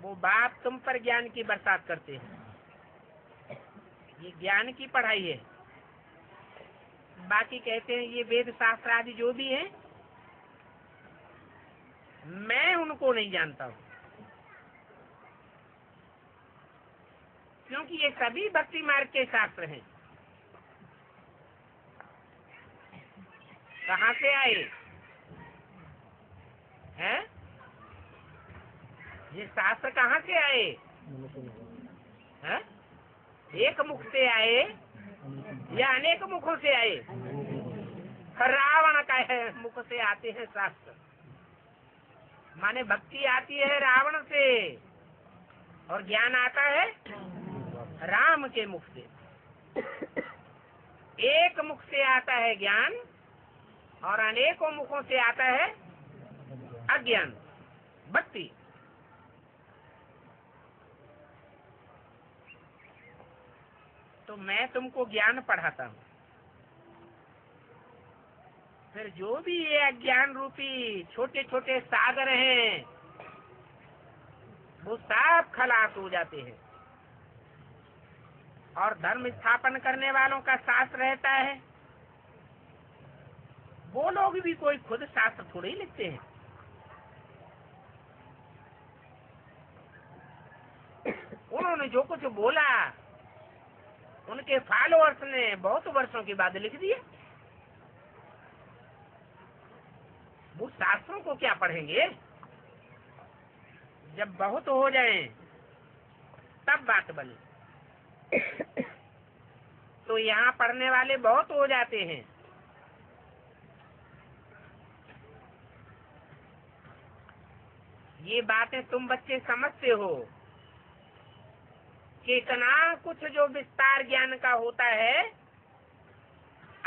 वो बाप तुम पर ज्ञान की बरसात करते हैं। ये ज्ञान की पढ़ाई है। बाकी कहते हैं ये वेद शास्त्र आदि जो भी है मैं उनको नहीं जानता हूँ, क्योंकि ये सभी भक्ति मार्ग के शास्त्र हैं। कहाँ से आए हैं? ये शास्त्र कहाँ से आए हैं? एक मुख से आए या अनेक मुखों से आए? रावण का है मुख से आते हैं शास्त्र, माने भक्ति आती है रावण से और ज्ञान आता है राम के मुख से। एक मुख से आता है ज्ञान और अनेकों मुखों से आता है अज्ञान, भक्ति। तो मैं तुमको ज्ञान पढ़ाता हूँ, फिर जो भी ये अज्ञान रूपी छोटे छोटे सागर हैं वो सब खलास हो जाते हैं और धर्म स्थापन करने वालों का शास्त्र रहता है। वो लोग भी कोई खुद शास्त्र थोड़े ही लिखते हैं। उन्होंने जो कुछ बोला उनके फॉलोअर्स ने बहुत वर्षों के बाद लिख दिए। वो शास्त्रों को क्या पढ़ेंगे? जब बहुत हो जाए तब बात बने। तो यहाँ पढ़ने वाले बहुत हो जाते हैं। ये बातें तुम बच्चे समझते हो कि इतना कुछ जो विस्तार ज्ञान का होता है,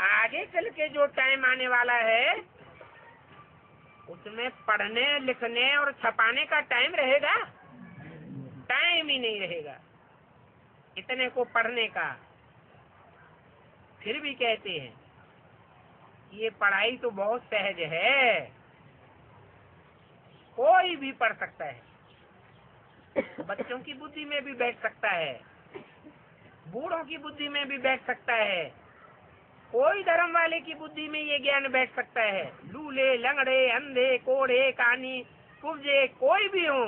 आगे चल के जो टाइम आने वाला है उसमें पढ़ने लिखने और छपाने का टाइम रहेगा? टाइम ही नहीं रहेगा इतने को पढ़ने का। फिर भी कहते हैं ये पढ़ाई तो बहुत सहज है, कोई भी पढ़ सकता है, बच्चों की बुद्धि में भी बैठ सकता है। बूढ़ों की बुद्धि में भी बैठ सकता है, कोई धर्म वाले की बुद्धि में ये ज्ञान बैठ सकता है। लूले, लंगड़े, अंधे, कोढ़े, कानी, कुब्जे, कोई भी हो,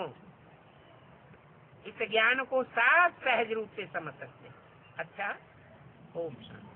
इस ज्ञान को साफ सहज रूप से समझ सकते हैं। अच्छा, ओम शांति।